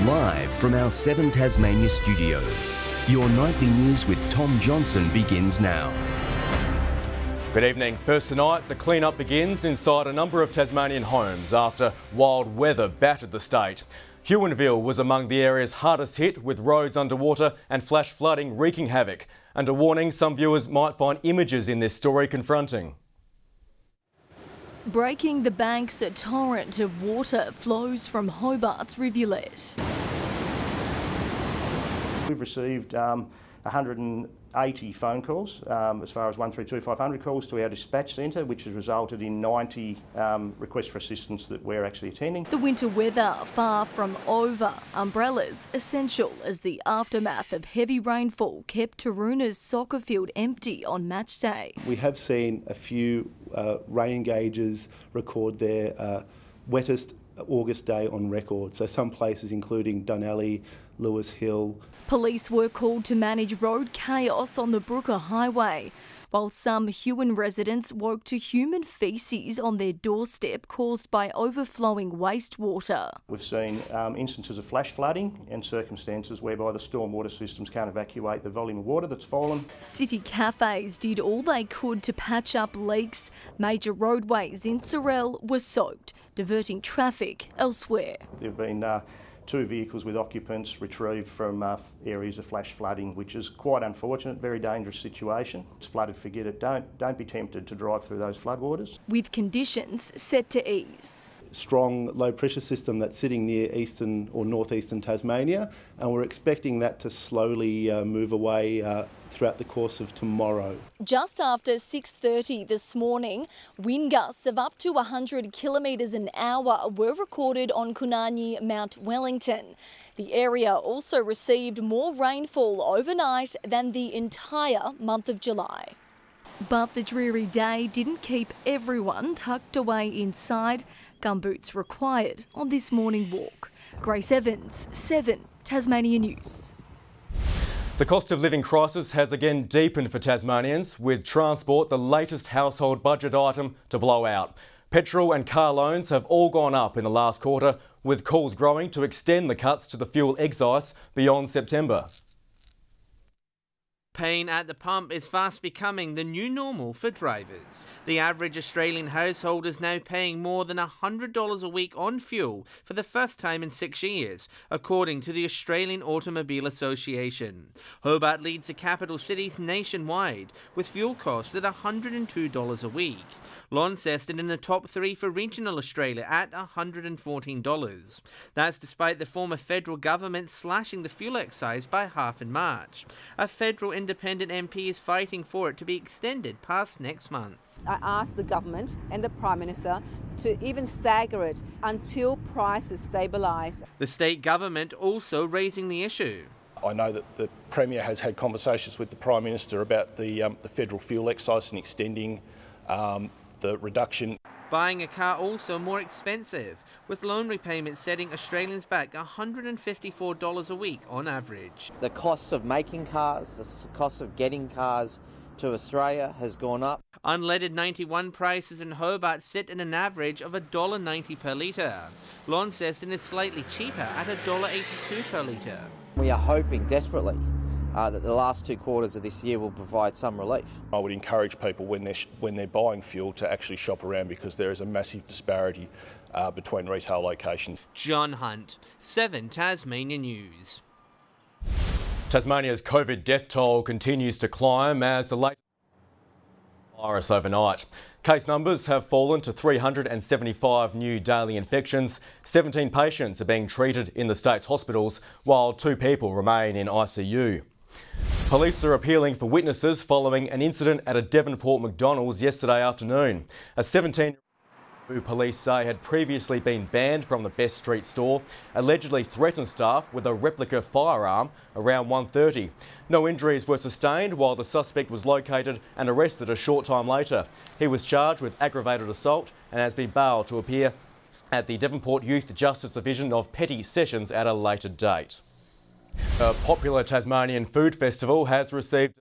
Live from our 7 Tasmania studios, your nightly news with Tom Johnson begins now. Good evening. First tonight, the clean-up begins inside a number of Tasmanian homes after wild weather battered the state. Huonville was among the areas hardest hit, with roads underwater and flash flooding wreaking havoc. And a warning, some viewers might find images in this story confronting. Breaking the banks, a torrent of water flows from Hobart's rivulet. We've received 180 phone calls, as far as 132500 calls to our dispatch centre, which has resulted in 90 requests for assistance that we're actually attending. The winter weather far from over. Umbrellas essential as the aftermath of heavy rainfall kept Taruna's soccer field empty on match day. We have seen a few rain gauges record their wettest August day on record. So some places including Dunalley, Lewis Hill. Police were called to manage road chaos on the Brooker Highway, while some Huon residents woke to human faeces on their doorstep caused by overflowing wastewater. We've seen instances of flash flooding and circumstances whereby the stormwater systems can't evacuate the volume of water that's fallen. City cafes did all they could to patch up leaks. Major roadways in Sorell were soaked, diverting traffic elsewhere. There have been 2 vehicles with occupants retrieved from areas of flash flooding, which is quite unfortunate, very dangerous situation. It's flooded, forget it. Don't be tempted to drive through those floodwaters. With conditions set to ease. Strong low pressure system that's sitting near eastern or northeastern Tasmania, and we're expecting that to slowly move away throughout the course of tomorrow. Just after 6:30 this morning, wind gusts of up to 100 kilometres an hour were recorded on Kunani, Mount Wellington. The area also received more rainfall overnight than the entire month of July. But the dreary day didn't keep everyone tucked away inside. Gumboots required on this morning walk. Grace Evans, 7 Tasmania News. The cost of living crisis has again deepened for Tasmanians, with transport the latest household budget item to blow out. Petrol and car loans have all gone up in the last quarter, with calls growing to extend the cuts to the fuel excise beyond September. Paying at the pump is fast becoming the new normal for drivers. The average Australian household is now paying more than $100 a week on fuel for the first time in 6 years, according to the Australian Automobile Association. Hobart leads the capital cities nationwide, with fuel costs at $102 a week. Launceston in the top 3 for regional Australia at $114. That's despite the former federal government slashing the fuel excise by half in March. A federal independent MP is fighting for it to be extended past next month. I asked the government and the Prime Minister to even stagger it until prices stabilise. The state government also raising the issue. I know that the Premier has had conversations with the Prime Minister about the federal fuel excise and extending the reduction. Buying a car also more expensive, with loan repayments setting Australians back $154 a week on average. The cost of making cars, the cost of getting cars to Australia has gone up. Unleaded 91 prices in Hobart sit at an average of $1.90 per litre. Launceston is slightly cheaper at $1.82 per litre. We are hoping desperately that the last 2 quarters of this year will provide some relief. I would encourage people when they're buying fuel to actually shop around, because there is a massive disparity between retail locations. John Hunt, 7 Tasmania News. Tasmania's COVID death toll continues to climb as the latest virus overnight. Case numbers have fallen to 375 new daily infections. 17 patients are being treated in the state's hospitals, while 2 people remain in ICU. Police are appealing for witnesses following an incident at a Devonport McDonald's yesterday afternoon. A 17-year-old who police say had previously been banned from the Best Street store allegedly threatened staff with a replica firearm around 1:30. No injuries were sustained, while the suspect was located and arrested a short time later. He was charged with aggravated assault and has been bailed to appear at the Devonport Youth Justice Division of Petty Sessions at a later date. A popular Tasmanian food festival has received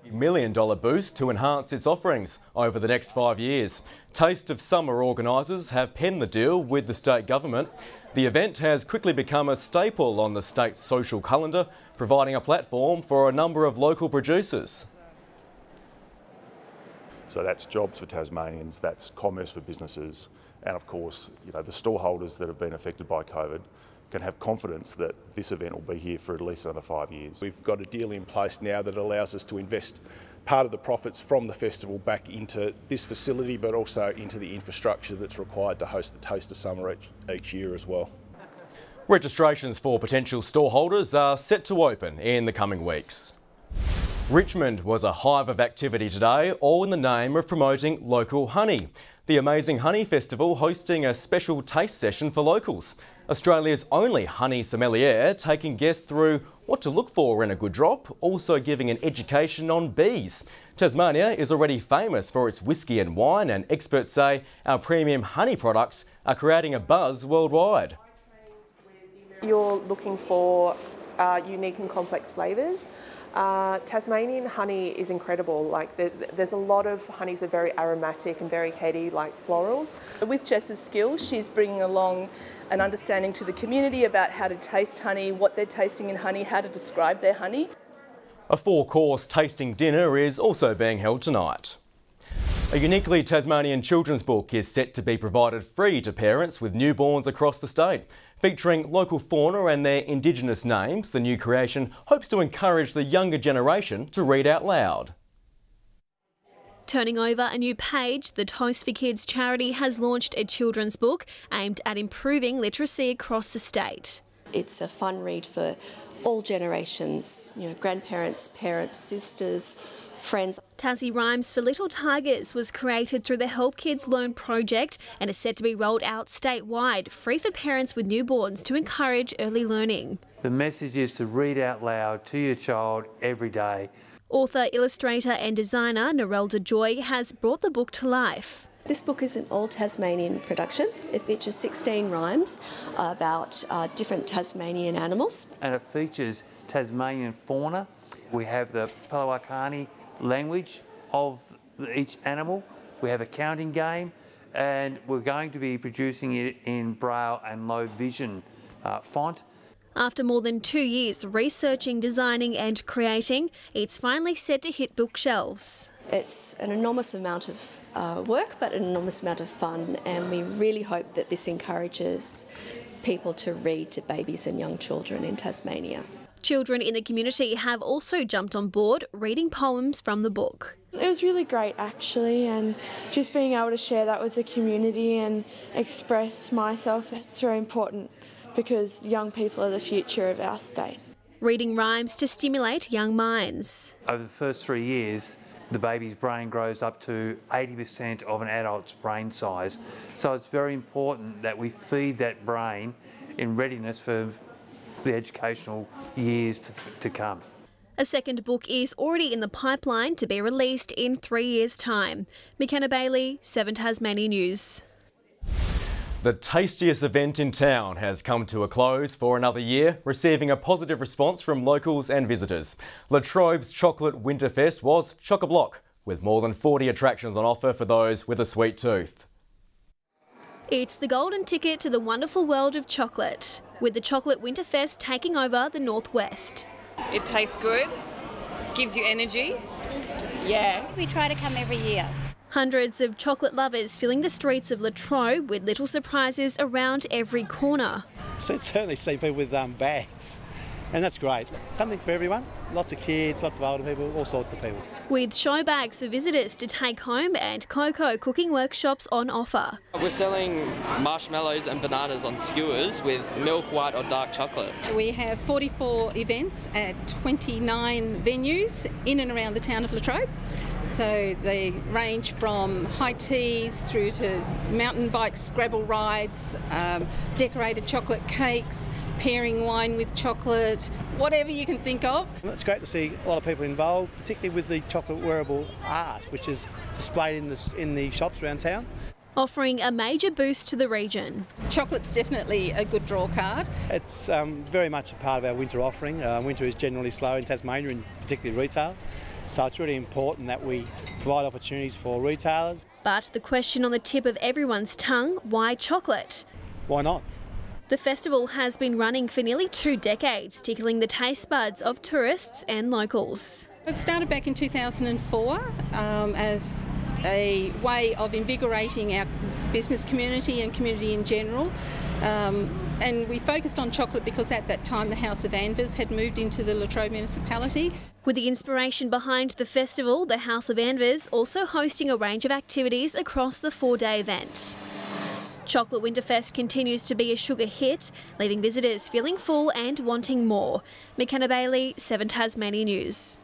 a $1 million boost to enhance its offerings over the next 5 years. Taste of Summer organisers have penned the deal with the state government. The event has quickly become a staple on the state's social calendar, providing a platform for a number of local producers. So that's jobs for Tasmanians, that's commerce for businesses, and of course, the stallholders that have been affected by COVID can have confidence that this event will be here for at least another 5 years. We've got a deal in place now that allows us to invest part of the profits from the festival back into this facility, but also into the infrastructure that's required to host the Taste of Summer each year as well. Registrations for potential stallholders are set to open in the coming weeks. Richmond was a hive of activity today, all in the name of promoting local honey. The Amazing Honey Festival hosting a special taste session for locals. Australia's only honey sommelier taking guests through what to look for in a good drop, also giving an education on bees. Tasmania is already famous for its whiskey and wine, and experts say our premium honey products are creating a buzz worldwide. You're looking for unique and complex flavours. Tasmanian honey is incredible. Like there's a lot of honeys that are very aromatic and very heady, like florals. With Jess's skills, she's bringing along an understanding to the community about how to taste honey, what they're tasting in honey, how to describe their honey. A 4-course tasting dinner is also being held tonight. A uniquely Tasmanian children's book is set to be provided free to parents with newborns across the state. Featuring local fauna and their Indigenous names, the new creation hopes to encourage the younger generation to read out loud. Turning over a new page, the Toast for Kids charity has launched a children's book aimed at improving literacy across the state. It's a fun read for all generations, grandparents, parents, sisters, friends. Tassie Rhymes for Little Tigers was created through the Help Kids Learn project and is set to be rolled out statewide, free for parents with newborns to encourage early learning. The message is to read out loud to your child every day. Author, illustrator and designer Narelda Joy has brought the book to life. This book is an all-Tasmanian production. It features 16 rhymes about different Tasmanian animals. And it features Tasmanian fauna. We have the LOCARNINI language of each animal. We have a counting game, and we're going to be producing it in Braille and low vision font. After more than 2 years researching, designing and creating, it's finally set to hit bookshelves. It's an enormous amount of work, but an enormous amount of fun, and we really hope that this encourages people to read to babies and young children in Tasmania. Children in the community have also jumped on board, reading poems from the book. It was really great actually, and just being able to share that with the community and express myself, it's very important because young people are the future of our state. Reading rhymes to stimulate young minds. Over the first 3 years, the baby's brain grows up to 80% of an adult's brain size. So it's very important that we feed that brain in readiness for the educational years to come. A second book is already in the pipeline to be released in 3 years' time. MAKENNA, BAILY, 7 Tasmania News. The tastiest event in town has come to a close for another year, receiving a positive response from locals and visitors. La Trobe's Chocolate Winterfest was chock-a-block, with more than 40 attractions on offer for those with a sweet tooth. It's the golden ticket to the wonderful world of chocolate, with the Chocolate Winterfest taking over the northwest. It tastes good, gives you energy. Yeah. We try to come every year. Hundreds of chocolate lovers filling the streets of La Trobe with little surprises around every corner. So certainly see people with bags, and that's great. Something for everyone. Lots of kids, lots of older people, all sorts of people. With show bags for visitors to take home and cocoa cooking workshops on offer. We're selling marshmallows and bananas on skewers with milk, white or dark chocolate. We have 44 events at 29 venues in and around the town of La Trobe. So they range from high teas through to mountain bikes, Scrabble rides, decorated chocolate cakes, pairing wine with chocolate, whatever you can think of. It's great to see a lot of people involved, particularly with the chocolate wearable art, which is displayed in the shops around town. Offering a major boost to the region. Chocolate's definitely a good draw card. It's very much a part of our winter offering. Winter is generally slow in Tasmania, and particularly retail. So it's really important that we provide opportunities for retailers. But the question on the tip of everyone's tongue, why chocolate? Why not? The festival has been running for nearly 2 decades, tickling the taste buds of tourists and locals. It started back in 2004 as a way of invigorating our business community and community in general. And we focused on chocolate because at that time the House of Anvers had moved into the Latrobe municipality. With the inspiration behind the festival, the House of Anvers also hosting a range of activities across the 4-day event. Chocolate Winterfest continues to be a sugar hit, leaving visitors feeling full and wanting more. MAKENNA Bailey, 7 Tasmania News.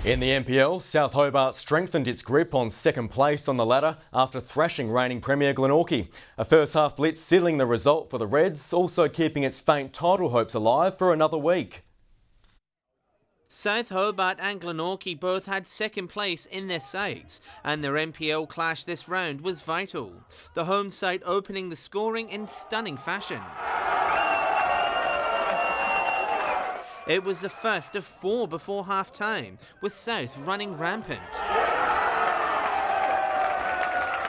In the NPL, South Hobart strengthened its grip on second place on the ladder after thrashing reigning Premier Glenorchy. A first-half blitz sealing the result for the Reds, also keeping its faint title hopes alive for another week. South Hobart and Glenorchy both had second place in their sights, and their NPL clash this round was vital. The home side opening the scoring in stunning fashion. It was the first of 4 before half-time, with South running rampant.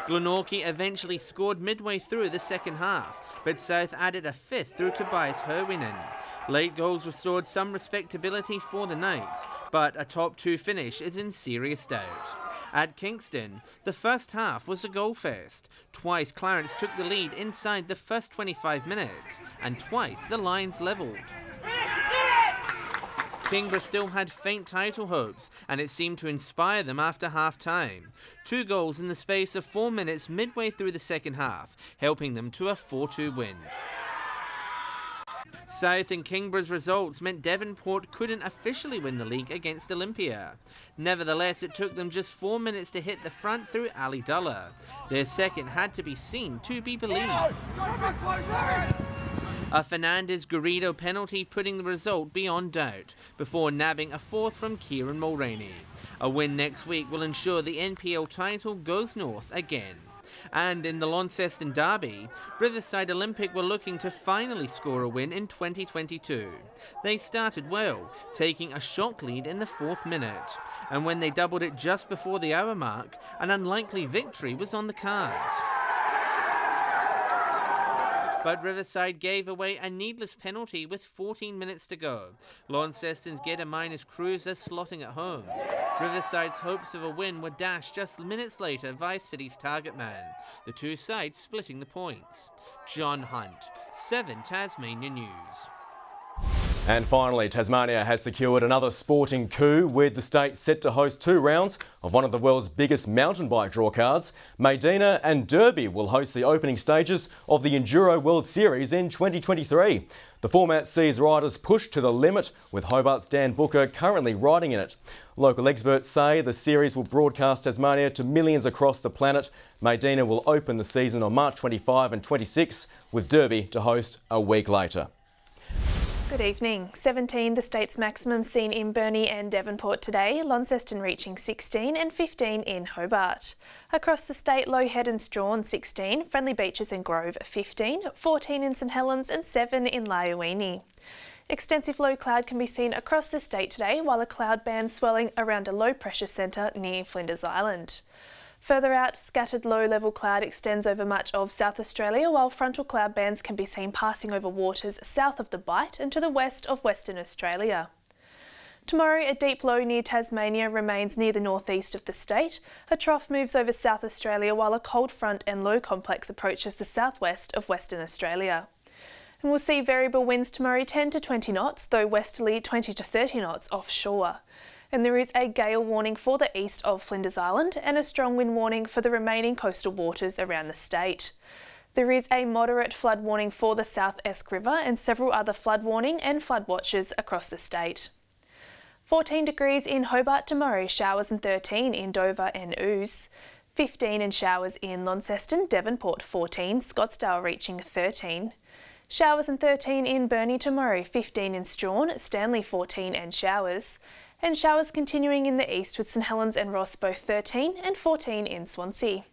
Glenorchy eventually scored midway through the second half, but South added a 5th through Tobias Herwinen. Late goals restored some respectability for the Knights, but a top 2 finish is in serious doubt. At Kingston, the first half was a goal fest. Twice Clarence took the lead inside the first 25 minutes, and twice the Lions levelled. Kingborough still had faint title hopes, and it seemed to inspire them after half-time. 2 goals in the space of 4 minutes midway through the second half, helping them to a 4-2 win. South and Kingborough's results meant Devonport couldn't officially win the league against Olympia. Nevertheless, it took them just 4 minutes to hit the front through Ali Dullah. Their second had to be seen to be believed. A Fernandez Garrido penalty putting the result beyond doubt, before nabbing a 4th from Kieran Mulroney. A win next week will ensure the NPL title goes north again. And in the Launceston derby, Riverside Olympic were looking to finally score a win in 2022. They started well, taking a shock lead in the 4th minute. And when they doubled it just before the hour mark, an unlikely victory was on the cards. But Riverside gave away a needless penalty with 14 minutes to go. Launceston's Gedda Cruiser slotting at home. Riverside's hopes of a win were dashed just minutes later via City's target man, the 2 sides splitting the points. John Hunt, 7 Tasmania News. And finally, Tasmania has secured another sporting coup, with the state set to host 2 rounds of one of the world's biggest mountain bike drawcards. Maydena and Derby will host the opening stages of the Enduro World Series in 2023. The format sees riders pushed to the limit, with Hobart's Dan Booker currently riding in it. Local experts say the series will broadcast Tasmania to millions across the planet. Maydena will open the season on March 25 and 26, with Derby to host a week later. Good evening. 17 the state's maximum seen in Burnie and Devonport today, Launceston reaching 16 and 15 in Hobart. Across the state, Low Head and Strawn 16, Friendly Beaches and Grove 15, 14 in St Helens and 7 in Laoini. Extensive low cloud can be seen across the state today, while a cloud band swelling around a low pressure centre near Flinders Island. Further out, scattered low-level cloud extends over much of South Australia, while frontal cloud bands can be seen passing over waters south of the Bight and to the west of Western Australia. Tomorrow, a deep low near Tasmania remains near the northeast of the state. A trough moves over South Australia, while a cold front and low complex approaches the southwest of Western Australia. And we'll see variable winds tomorrow, 10 to 20 knots, though westerly 20 to 30 knots offshore. And there is a gale warning for the east of Flinders Island and a strong wind warning for the remaining coastal waters around the state. There is a moderate flood warning for the South Esk River and several other flood warning and flood watches across the state. 14 degrees in Hobart tomorrow, showers and 13 in Dover and Ouse. 15 and showers in Launceston, Devonport 14, Scottsdale reaching 13. Showers and 13 in Burnie tomorrow, 15 in Strawn, Stanley 14 and showers. And showers continuing in the east, with St Helens and Ross both 13 and 14 in Swansea.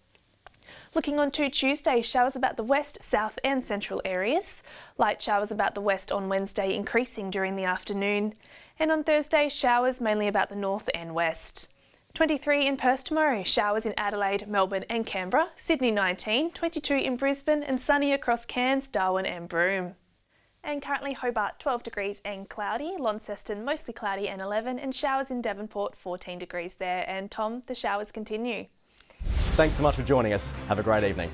Looking on to Tuesday, showers about the west, south and central areas. Light showers about the west on Wednesday, increasing during the afternoon. And on Thursday, showers mainly about the north and west. 23 in Perth tomorrow, showers in Adelaide, Melbourne and Canberra, Sydney 19, 22 in Brisbane and sunny across Cairns, Darwin and Broome. And currently Hobart 12 degrees and cloudy, Launceston mostly cloudy and 11 and showers in Devonport 14 degrees there. And Tom, the showers continue. Thanks so much for joining us. Have a great evening.